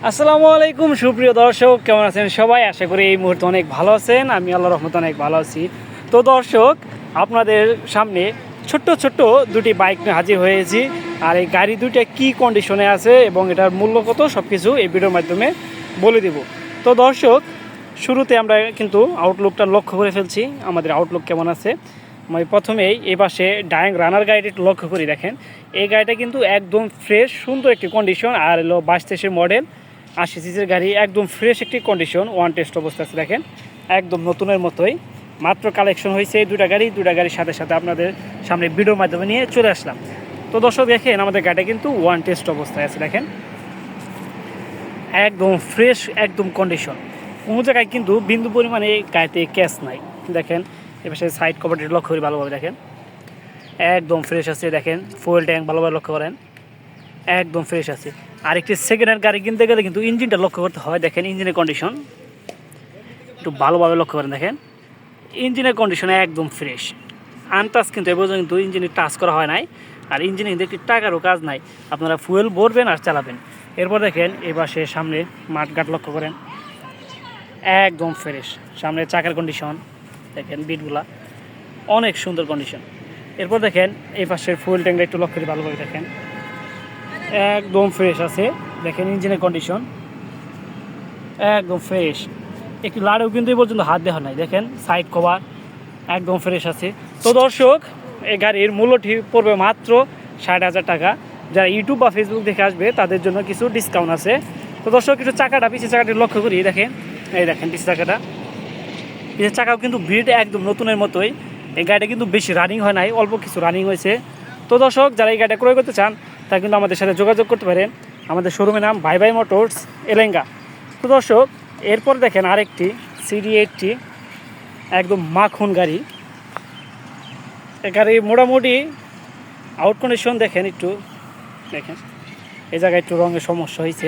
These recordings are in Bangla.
আসসালামু আলাইকুম সুপ্রিয় দর্শক, কেমন আছেন সবাই? আশা করি এই মুহূর্তে অনেক ভালো আছেন। আমি আল্লাহর রহমতে অনেক ভালো আছি। তো দর্শক, আপনাদের সামনে ছোট্ট ছোট্ট দুটি বাইক নিয়ে হাজির হয়েছি। আর এই গাড়ি দুইটা কী কন্ডিশনে আছে এবং এটার মূল্য কত সব কিছু এই ভিডিওর মাধ্যমে বলে দেব। তো দর্শক, শুরুতে আমরা কিন্তু আউটলুকটা লক্ষ্য করে ফেলছি, আমাদের আউটলুক কেমন আছে। আমি প্রথমেই এই পাশে ডায়াং রানার গাড়িটি একটু লক্ষ্য করি। দেখেন, এই গাড়িটা কিন্তু একদম ফ্রেশ সুন্দর একটি কন্ডিশন। আর হলো 22-23 মডেল, 80 সিসির গাড়ি, একদম ফ্রেশ একটি কন্ডিশন, ওয়ান টেস্ট অবস্থা আছে। দেখেন, একদম নতুনের মতোই মাত্র কালেকশন হয়েছে এই দুটা গাড়ির সাথে সাথে আপনাদের সামনে ভিডিওর মাধ্যমে নিয়ে চলে আসলাম। তো দর্শক দেখেন, আমাদের গাড়িটা কিন্তু ওয়ান টেস্ট অবস্থায় আছে। দেখেন, একদম ফ্রেশ, একদম কন্ডিশন, কোনো জায়গায় কিন্তু বিন্দু পরিমাণে গাড়িতে ক্যাশ নাই। দেখেন, এবার সাইড কভারটি লক্ষ্য করি ভালোভাবে। দেখেন, একদম ফ্রেশ আছে। দেখেন, ফুয়েল ট্যাঙ্ক ভালোভাবে লক্ষ্য করেন, একদম ফ্রেশ আছে। আর একটি সেকেন্ড হ্যান্ড গাড়ি কিনতে গেলে কিন্তু ইঞ্জিনটা লক্ষ্য করতে হয়। দেখেন, ইঞ্জিনের কন্ডিশন একটু ভালোভাবে লক্ষ্য করেন। দেখেন, ইঞ্জিনের কন্ডিশন একদম ফ্রেশ, আনটাচ, কিন্তু এ পর্যন্ত কিন্তু ইঞ্জিনে টাচ করা হয় নাই। আর ইঞ্জিনে কিন্তু একটি টাকারও কাজ নাই, আপনারা ফুয়েল ভরবেন আর চালাবেন। এরপর দেখেন, এই পাশে সামনে মাঠঘাট লক্ষ্য করেন, একদম ফ্রেশ। সামনে চাকার কন্ডিশন দেখেন, বিটগুলা অনেক সুন্দর কন্ডিশন। এরপর দেখেন, এই পাশের ফুয়েল ট্যাঙ্কটা একটু লক্ষ্য করে ভালোভাবে দেখেন, একদম ফ্রেশ আছে। দেখেন, ইঞ্জিনের কন্ডিশন একদম ফ্রেশ, একটু লাড়েও কিন্তু এই পর্যন্ত হাত দেওয়া নাই। দেখেন, সাইড কভার একদম ফ্রেশ আছে। তো দর্শক, এই গাড়ির মূল্যটি পড়বে মাত্র 60,000 টাকা। যারা ইউটিউব বা ফেসবুক দেখে আসবে তাদের জন্য কিছু ডিসকাউন্ট আছে। তো দর্শক, একটু চাকাটা, পিছের চাকাটি লক্ষ্য করি। দেখেন, এই দেখেন পিছের চাকাটা, পিছের চাকাও কিন্তু ভিড় একদম নতুনের মতোই। এই গাড়িটা কিন্তু বেশি রানিং হয় নাই, অল্প কিছু রানিং হয়েছে। তো দর্শক, যারা এই গাড়িটা ক্রয় করতে চান তারা কিন্তু আমাদের সাথে যোগাযোগ করতে পারেন। আমাদের শোরুমের নাম ভাই ভাই মোটরস, এলেঙ্গা। তো দর্শক, এরপর দেখেন আরেকটি CD80, একদম মাখন গাড়ি। এই গাড়ি মোটামুটি আউট কন্ডিশন দেখেন, একটু দেখেন, এই জায়গায় একটু রঙের সমস্যা হয়েছে।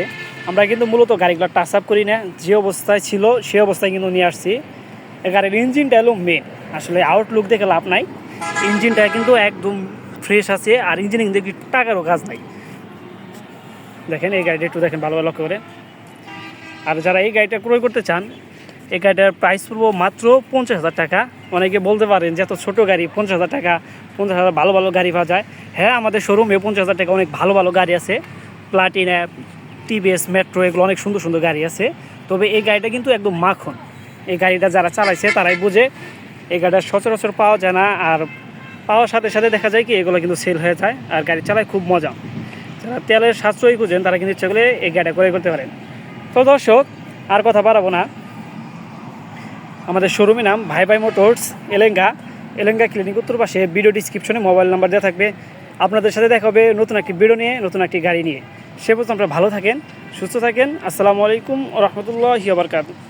আমরা কিন্তু মূলত গাড়িগুলো টাচ আপ করি না, যে অবস্থায় ছিল সেই অবস্থায় কিন্তু নিয়ে আসছি। এই গাড়ির ইঞ্জিনটা হলো মেন, আসলে আউটলুক দেখে লাভ নাই। ইঞ্জিনটা কিন্তু একদম ফ্রেশ আছে, আর ইঞ্জিনে কিন্তু একটু টাকারও কাজ নাই। দেখেন, এই গাড়িটা একটু দেখেন ভালোভাবে লক্ষ্য করে। আর যারা এই গাড়িটা ক্রয় করতে চান, এই গাড়িটার প্রাইস পড়বো মাত্র 50,000 টাকা। অনেকে বলতে পারেন যে এত ছোটো গাড়ি 50,000 টাকা, 50,000 ভালো ভালো গাড়ি পাওয়া যায়। হ্যাঁ, আমাদের শোরুমে 50,000 টাকা অনেক ভালো ভালো গাড়ি আছে, প্লাটিনা, টিভিএস, মেট্রো, এগুলো অনেক সুন্দর সুন্দর গাড়ি আছে। তবে এই গাড়িটা কিন্তু একদম মাখন। এই গাড়িটা যারা চালাইছে তারাই বুঝে। এই গাড়িটা সচরাচর পাওয়া যায় না, আর পাওয়ার সাথে সাথে দেখা যায় কি এগুলো কিন্তু সেল হয়ে যায়। আর গাড়ি চালায় খুব মজা। যারা তেলের সাশ্রয়ী খুঁজেন তারা কিন্তু ইচ্ছে করলে এই গাড়িটা ক্রয় করতে পারেন। তো দর্শক, আর কথা বাড়াবো না, আমাদের শোরুমের নাম ভাই ভাই মোটরস, এলেঙ্গা ক্লিনিক, উত্তর পাশে। ভিডিও ডিসক্রিপশনে মোবাইল নাম্বার দেওয়া থাকবে। আপনাদের সাথে দেখা হবে নতুন একটি ভিডিও নিয়ে, নতুন একটি গাড়ি নিয়ে। সে পর্যন্ত আপনারা ভালো থাকেন, সুস্থ থাকেন। আসসালামু আলাইকুম ওয়া রাহমাতুল্লাহি ওয়া বারাকাতুহু।